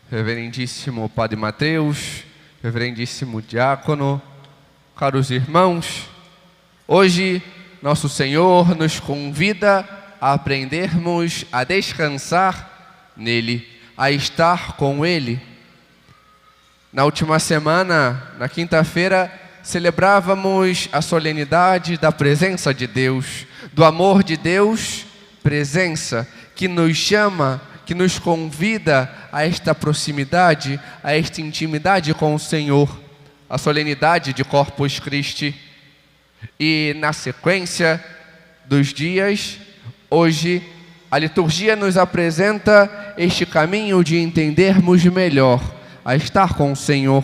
Reverendíssimo Padre Mateus, Reverendíssimo Diácono, caros irmãos, hoje Nosso Senhor nos convida a aprendermos a descansar nele, a estar com Ele. Na última semana, na quinta-feira, celebrávamos a solenidade da presença de Deus, do amor de Deus, presença, que nos chama, que nos convida a esta proximidade, a esta intimidade com o Senhor, a solenidade de Corpus Christi. E na sequência dos dias, hoje, a liturgia nos apresenta este caminho de entendermos melhor, a estar com o Senhor,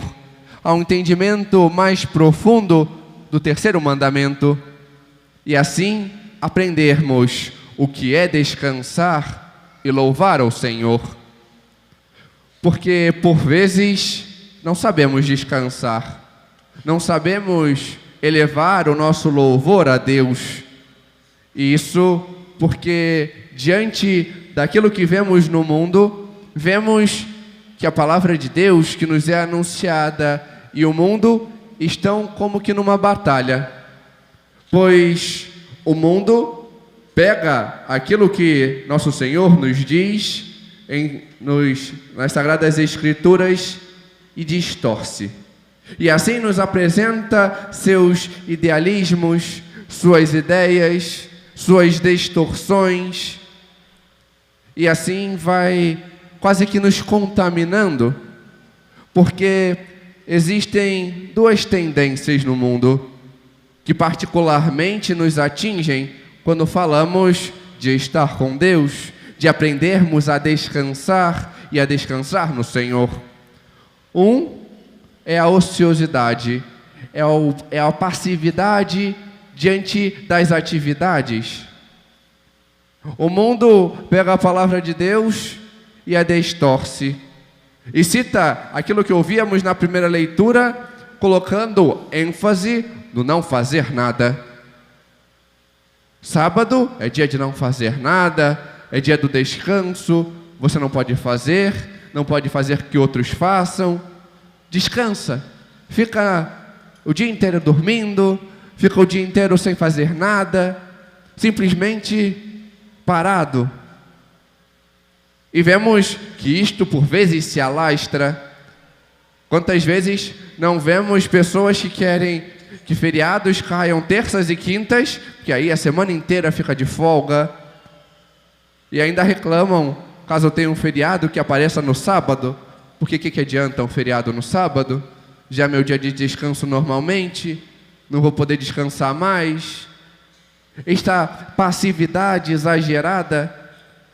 a um entendimento mais profundo do terceiro mandamento, e assim aprendermos o que é descansar e louvar ao Senhor. Porque, por vezes, não sabemos descansar, não sabemos elevar o nosso louvor a Deus. E isso porque, diante daquilo que vemos no mundo, vemos que a palavra de Deus que nos é anunciada e o mundo estão como que numa batalha. Pois o mundo pega aquilo que Nosso Senhor nos diz nas Sagradas Escrituras e distorce. E assim nos apresenta seus idealismos, suas ideias, suas distorções. E assim vai quase que nos contaminando, porque existem duas tendências no mundo que particularmente nos atingem quando falamos de estar com Deus, de aprendermos a descansar e a descansar no Senhor. Um é a ociosidade, é a passividade diante das atividades. O mundo pega a palavra de Deus e a distorce. E cita aquilo que ouvíamos na primeira leitura, colocando ênfase no não fazer nada. Sábado é dia de não fazer nada, é dia do descanso, você não pode fazer que outros façam. Descansa, fica o dia inteiro dormindo, fica o dia inteiro sem fazer nada, simplesmente parado. E vemos que isto por vezes se alastra. Quantas vezes não vemos pessoas que querem que feriados caiam terças e quintas, que aí a semana inteira fica de folga, e ainda reclamam, caso tenha um feriado que apareça no sábado, porque que adianta um feriado no sábado? Já é meu dia de descanso normalmente, não vou poder descansar mais. Esta passividade exagerada,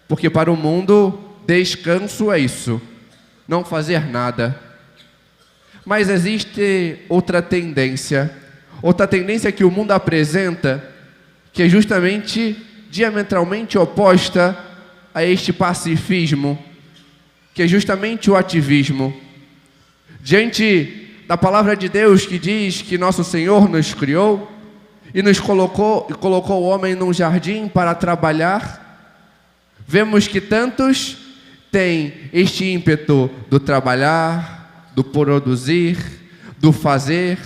porque para o mundo, descanso é isso, não fazer nada. Mas existe outra tendência que o mundo apresenta, que é justamente diametralmente oposta a este pacifismo, que é justamente o ativismo. Diante da palavra de Deus que diz que Nosso Senhor nos criou e nos colocou o homem num jardim para trabalhar, vemos que tantos têm este ímpeto do trabalhar, do produzir, do fazer.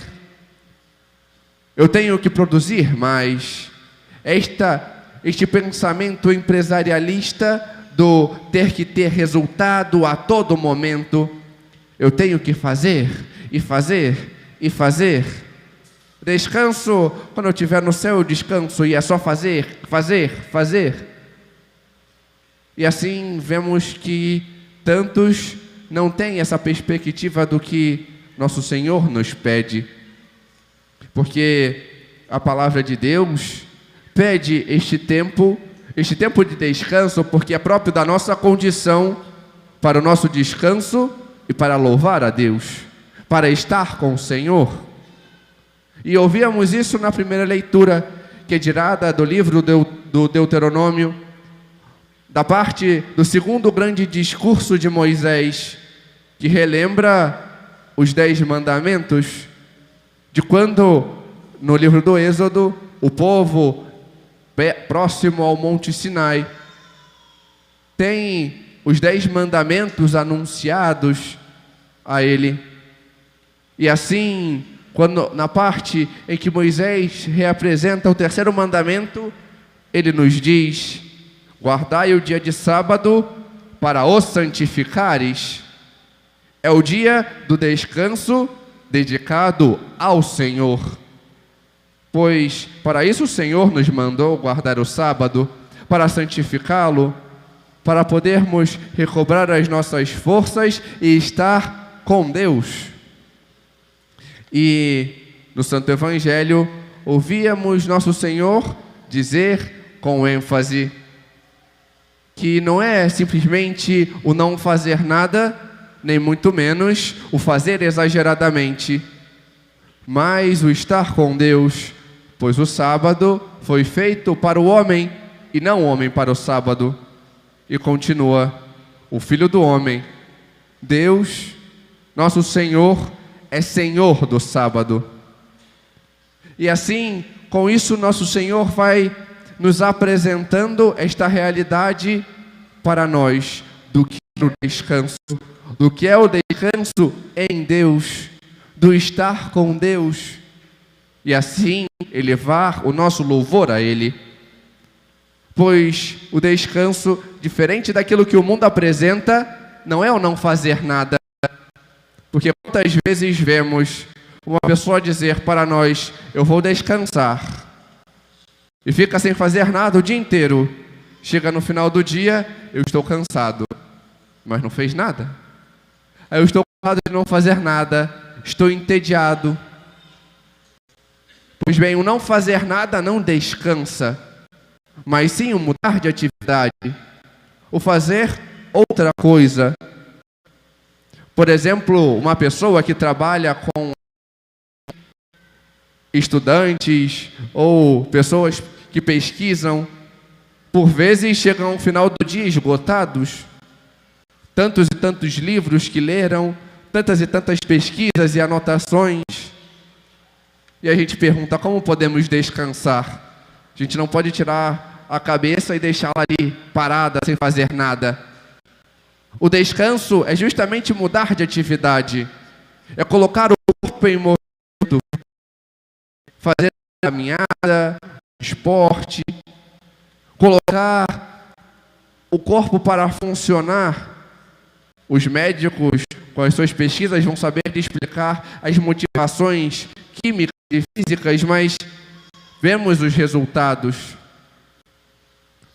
Eu tenho que produzir mais. Este pensamento empresarialista do ter que ter resultado a todo momento. Eu tenho que fazer, e fazer, e fazer. Descanso, quando eu estiver no céu, eu descanso, e é só fazer, fazer, fazer. E assim vemos que tantos não têm essa perspectiva do que Nosso Senhor nos pede. Porque a palavra de Deus pede este tempo de descanso, porque é próprio da nossa condição para o nosso descanso e para louvar a Deus, para estar com o Senhor. E ouvíamos isso na primeira leitura, que é tirada do livro do Deuteronômio, da parte do segundo grande discurso de Moisés, que relembra os 10 mandamentos, de quando, no livro do Êxodo, o povo próximo ao Monte Sinai tem os 10 mandamentos anunciados a ele. E assim, na parte em que Moisés reapresenta o terceiro mandamento, ele nos diz: guardai o dia de sábado para o santificares. É o dia do descanso dedicado ao Senhor. Pois para isso o Senhor nos mandou guardar o sábado, para santificá-lo, para podermos recobrar as nossas forças e estar com Deus. E no Santo Evangelho ouvíamos nosso Senhor dizer com ênfase que não é simplesmente o não fazer nada, nem muito menos o fazer exageradamente, mas o estar com Deus, pois o sábado foi feito para o homem e não o homem para o sábado. E continua: o Filho do Homem, Deus, nosso Senhor, é Senhor do sábado. E assim, com isso, nosso Senhor vai nos apresentando esta realidade para nós do que é o descanso, do que é o descanso em Deus, do estar com Deus, e assim elevar o nosso louvor a Ele. Pois o descanso, diferente daquilo que o mundo apresenta, não é o não fazer nada. Porque quantas vezes vemos uma pessoa dizer para nós: eu vou descansar, e fica sem fazer nada o dia inteiro. Chega no final do dia: eu estou cansado, mas não fez nada. Eu estou cansado de não fazer nada, estou entediado. Pois bem, o não fazer nada não descansa, mas sim o mudar de atividade, o fazer outra coisa. Por exemplo, uma pessoa que trabalha com estudantes ou pessoas que pesquisam, por vezes chegam ao final do dia esgotados. Tantos e tantos livros que leram, tantas e tantas pesquisas e anotações. E a gente pergunta: como podemos descansar? A gente não pode tirar a cabeça e deixá-la ali parada, sem fazer nada. O descanso é justamente mudar de atividade. É colocar o corpo em movimento, fazer caminhada, esporte, colocar o corpo para funcionar. Os médicos, com as suas pesquisas, vão saber explicar as motivações químicas e físicas, mas vemos os resultados.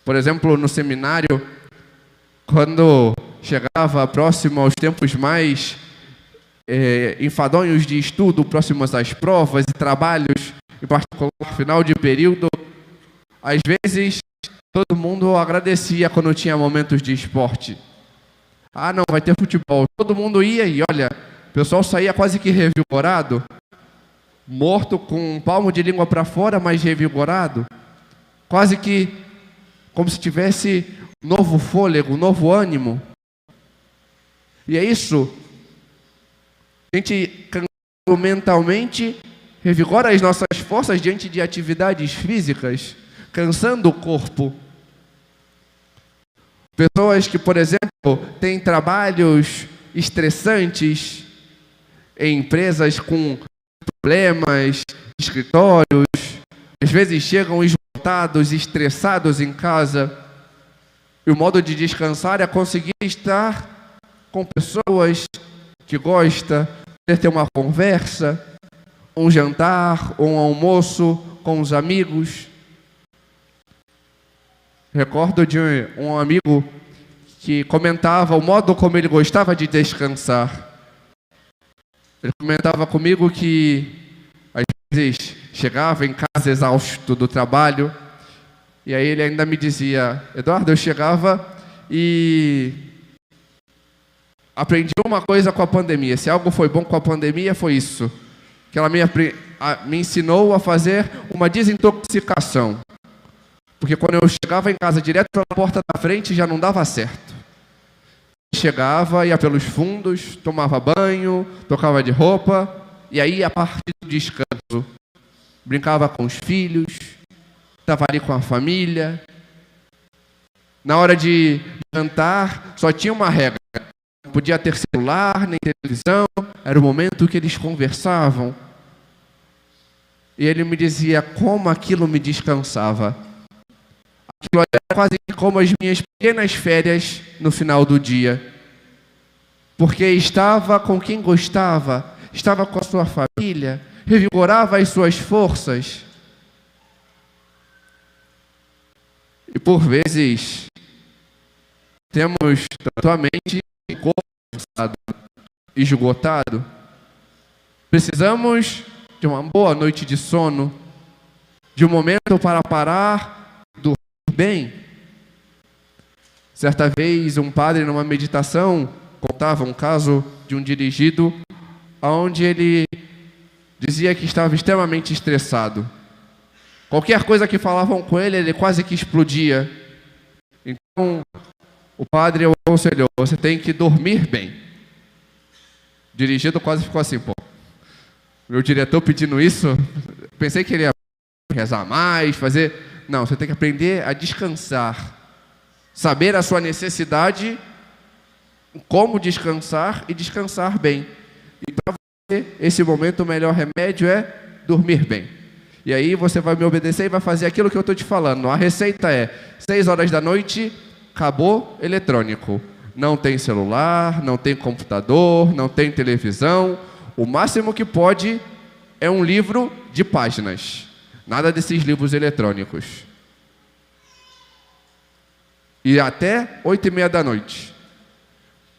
Por exemplo, no seminário, quando chegava próximo aos tempos mais enfadonhos de estudo, próximos às provas e trabalhos, em particular final de período, às vezes todo mundo agradecia quando tinha momentos de esporte. Ah, não, vai ter futebol. Todo mundo ia e, olha, o pessoal saía quase que revigorado, morto com um palmo de língua para fora, mas revigorado, quase que como se tivesse novo fôlego, novo ânimo. E é isso. A gente mentalmente revigora as nossas forças diante de atividades físicas, cansando o corpo. Pessoas que, por exemplo, têm trabalhos estressantes em empresas com problemas, escritórios, às vezes chegam esgotados, estressados em casa. E o modo de descansar é conseguir estar com pessoas que gosta, ter uma conversa, um jantar, um almoço com os amigos. Recordo de um amigo que comentava o modo como ele gostava de descansar. Ele comentava comigo que às vezes chegava em casa exausto do trabalho, e aí ele ainda me dizia: Eduardo, eu chegava e aprendi uma coisa com a pandemia. Se algo foi bom com a pandemia, foi isso. Que ela me ensinou a fazer uma desintoxicação. Porque quando eu chegava em casa direto pela porta da frente, já não dava certo. Chegava, ia pelos fundos, tomava banho, trocava de roupa, e aí a parte do descanso. Brincava com os filhos, estava ali com a família. Na hora de jantar, só tinha uma regra. Não podia ter celular, nem televisão. Era o momento que eles conversavam. E ele me dizia como aquilo me descansava. Aquilo era quase como as minhas pequenas férias no final do dia. Porque estava com quem gostava, estava com a sua família, revigorava as suas forças. E por vezes, temos tanto a mente cansado, esgotado. Precisamos de uma boa noite de sono, de um momento para parar, dormir bem. Certa vez, um padre, numa meditação, contava um caso de um dirigido, onde ele dizia que estava extremamente estressado. Qualquer coisa que falavam com ele, ele quase que explodia. Então, o padre o aconselhou: você tem que dormir bem. O dirigido quase ficou assim, pô. Meu diretor pedindo isso, pensei que ele ia rezar mais, fazer... Não, você tem que aprender a descansar. Saber a sua necessidade, como descansar e descansar bem. E para você, esse momento, o melhor remédio é dormir bem. E aí você vai me obedecer e vai fazer aquilo que eu estou te falando. A receita é 6 horas da noite, acabou eletrônico. Não tem celular, não tem computador, não tem televisão. O máximo que pode é um livro de páginas. Nada desses livros eletrônicos. E até 8h30 da noite.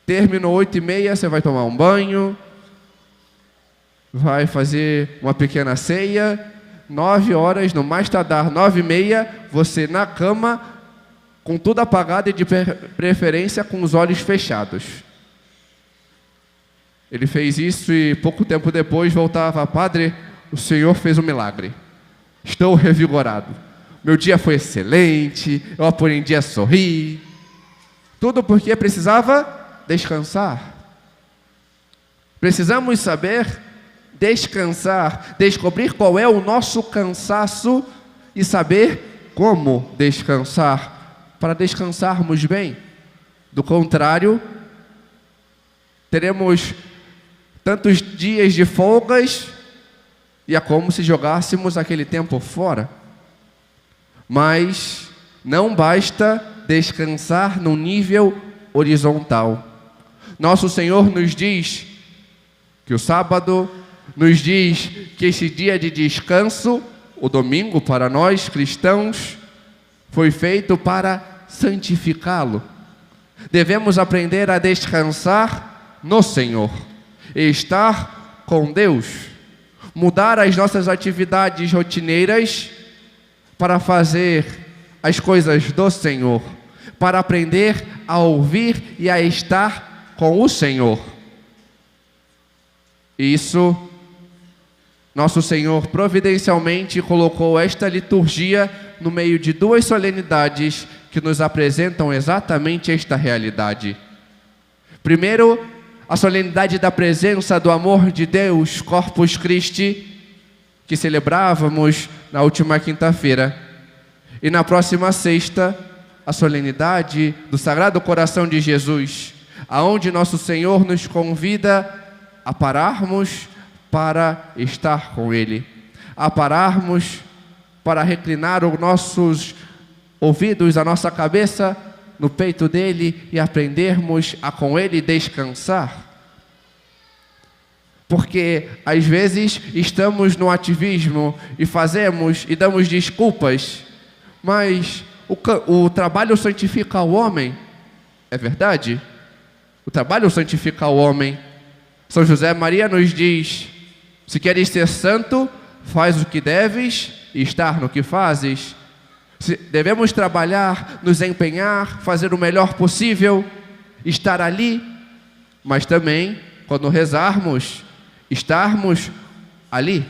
Terminou 8h30, você vai tomar um banho, vai fazer uma pequena ceia. 9 horas, no mais tardar 9h30, você na cama, com tudo apagado e de preferência com os olhos fechados. Ele fez isso e pouco tempo depois voltava: padre, o senhor fez um milagre. Estou revigorado. Meu dia foi excelente, eu aprendi a sorrir. Tudo porque precisava descansar. Precisamos saber descansar, descobrir qual é o nosso cansaço e saber como descansar, para descansarmos bem. Do contrário, teremos tantos dias de folgas e é como se jogássemos aquele tempo fora. Mas não basta descansar no nível horizontal. Nosso Senhor nos diz que o sábado, nos diz que esse dia de descanso, o domingo para nós cristãos, foi feito para santificá-lo. Devemos aprender a descansar no Senhor, estar com Deus, mudar as nossas atividades rotineiras para fazer as coisas do Senhor, para aprender a ouvir e a estar com o Senhor. Isso, nosso Senhor providencialmente colocou esta liturgia no meio de 2 solenidades que nos apresentam exatamente esta realidade. Primeiro, a solenidade da presença do amor de Deus, Corpus Christi, que celebrávamos na última quinta-feira. E na próxima sexta, a solenidade do Sagrado Coração de Jesus, aonde nosso Senhor nos convida a pararmos para estar com Ele, a pararmos para reclinar os nossos ouvidos, a nossa cabeça no peito dele e aprendermos a com Ele descansar. Porque às vezes estamos no ativismo e fazemos e damos desculpas, mas o trabalho santifica o homem, é verdade? O trabalho santifica o homem. São José Maria nos diz: se queres ser santo, faz o que deves e estar no que fazes. Devemos trabalhar, nos empenhar, fazer o melhor possível, estar ali, mas também, quando rezarmos, estarmos ali.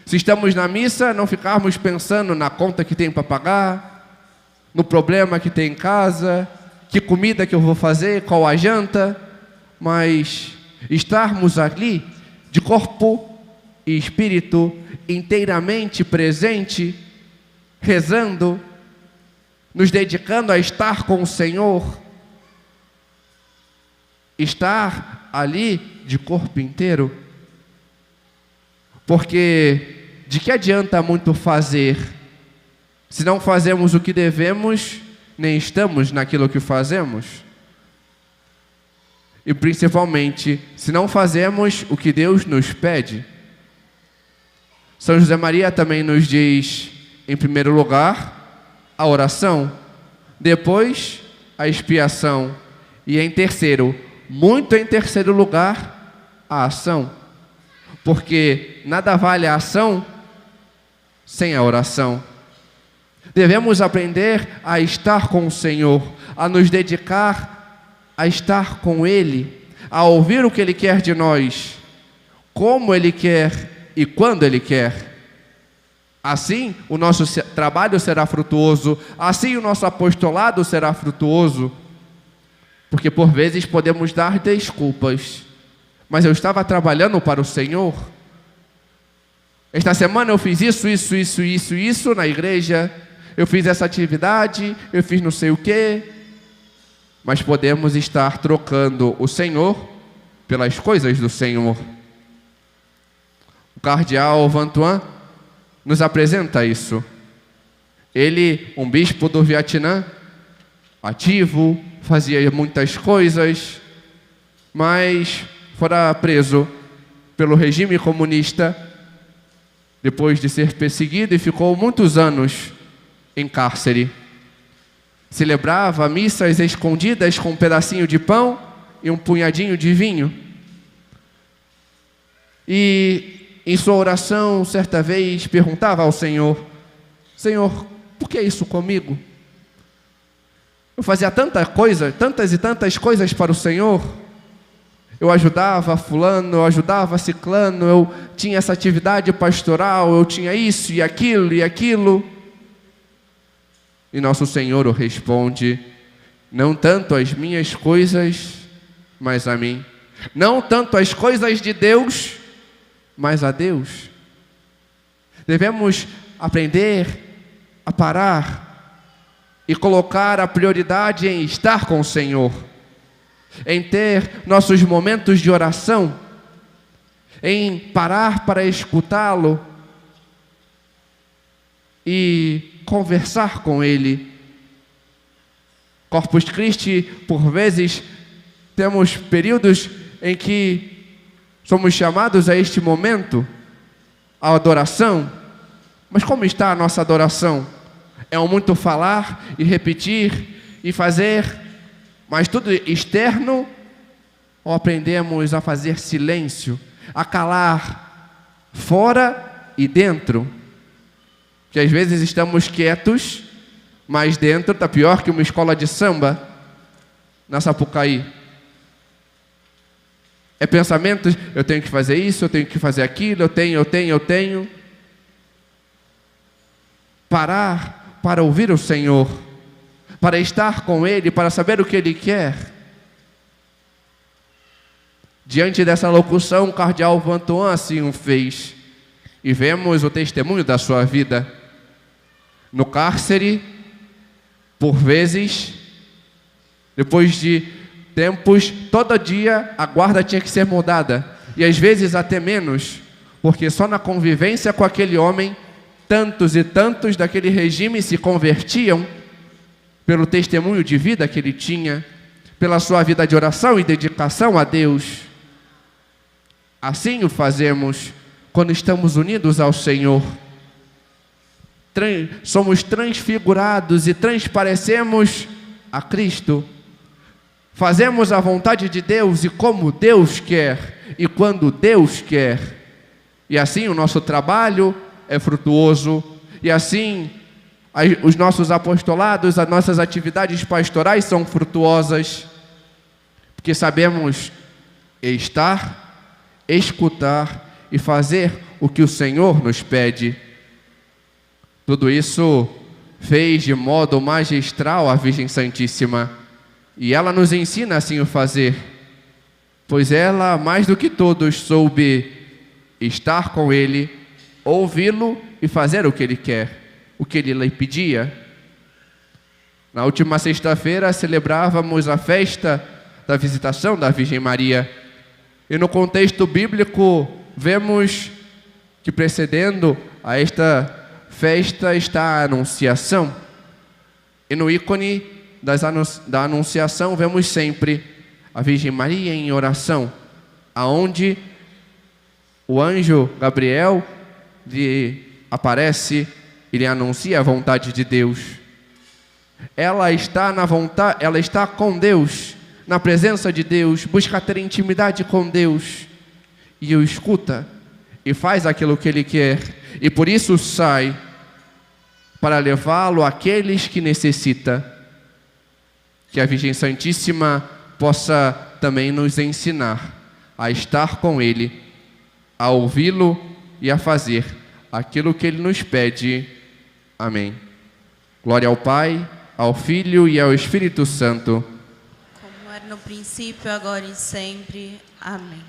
Se estamos na missa, não ficarmos pensando na conta que tem para pagar, no problema que tem em casa, que comida que eu vou fazer, qual a janta, mas estarmos ali, de corpo e espírito, inteiramente presente, rezando, nos dedicando a estar com o Senhor, estar ali de corpo inteiro. Porque de que adianta muito fazer, se não fazemos o que devemos, nem estamos naquilo que fazemos? E principalmente, se não fazemos o que Deus nos pede. São José Maria também nos diz, em primeiro lugar, a oração, depois a expiação e em terceiro, muito em terceiro lugar, a ação. Porque nada vale a ação sem a oração. Devemos aprender a estar com o Senhor, a nos dedicar a estar com Ele, a ouvir o que Ele quer de nós, como Ele quer e quando Ele quer. Assim, o nosso trabalho será frutuoso, assim o nosso apostolado será frutuoso, porque por vezes podemos dar desculpas, mas eu estava trabalhando para o Senhor. Esta semana eu fiz isso na igreja, eu fiz essa atividade, eu fiz não sei o quê, mas podemos estar trocando o Senhor pelas coisas do Senhor. O cardeal Vantuan nos apresenta isso. Ele, um bispo do Vietnã, ativo, fazia muitas coisas, mas fora preso pelo regime comunista, depois de ser perseguido, e ficou muitos anos em cárcere. Celebrava missas escondidas com um pedacinho de pão e um punhadinho de vinho. E em sua oração, certa vez, perguntava ao Senhor: Senhor, por que isso comigo? Eu fazia tanta coisa, tantas e tantas coisas para o Senhor. Eu ajudava fulano, eu ajudava ciclano, eu tinha essa atividade pastoral, eu tinha isso e aquilo e aquilo. E nosso Senhor responde: não tanto as minhas coisas, mas a mim. Não tanto as coisas de Deus, mas a Deus. Devemos aprender a parar e colocar a prioridade em estar com o Senhor, em ter nossos momentos de oração, em parar para escutá-lo e conversar com Ele. Corpus Christi, por vezes, temos períodos em que somos chamados a este momento, a adoração. Mas como está a nossa adoração? É um muito falar e repetir e fazer, mas tudo externo? Ou aprendemos a fazer silêncio, a calar fora e dentro? Que às vezes estamos quietos, mas dentro está pior que uma escola de samba na Sapucaí. É pensamentos: eu tenho que fazer isso, eu tenho que fazer aquilo, eu tenho. Parar para ouvir o Senhor, para estar com Ele, para saber o que Ele quer. Diante dessa locução, o cardeal Vantuan assim o fez. E vemos o testemunho da sua vida. No cárcere, por vezes, depois de tempos, todo dia a guarda tinha que ser mudada. E às vezes até menos, porque só na convivência com aquele homem, tantos e tantos daquele regime se convertiam pelo testemunho de vida que ele tinha, pela sua vida de oração e dedicação a Deus. Assim o fazemos quando estamos unidos ao Senhor. Somos transfigurados e transparecemos a Cristo. Fazemos a vontade de Deus e como Deus quer e quando Deus quer. E assim o nosso trabalho é frutuoso. E assim os nossos apostolados, as nossas atividades pastorais são frutuosas. Porque sabemos estar, escutar e fazer o que o Senhor nos pede. Tudo isso fez de modo magistral a Virgem Santíssima. E ela nos ensina assim o fazer, pois ela, mais do que todos, soube estar com Ele, ouvi-lo e fazer o que Ele quer, o que Ele lhe pedia. Na última sexta-feira celebrávamos a festa da visitação da Virgem Maria. E no contexto bíblico vemos que precedendo a esta festa está a Anunciação. E no ícone da Anunciação vemos sempre a Virgem Maria em oração, aonde o anjo Gabriel lhe aparece e lhe anuncia a vontade de Deus. Ela está com Deus, na presença de Deus, busca ter intimidade com Deus e o escuta e faz aquilo que Ele quer, e por isso sai para levá-lo àqueles que necessita. Que a Virgem Santíssima possa também nos ensinar a estar com Ele, a ouvi-lo e a fazer aquilo que Ele nos pede. Amém. Glória ao Pai, ao Filho e ao Espírito Santo. Como era no princípio, agora e sempre. Amém.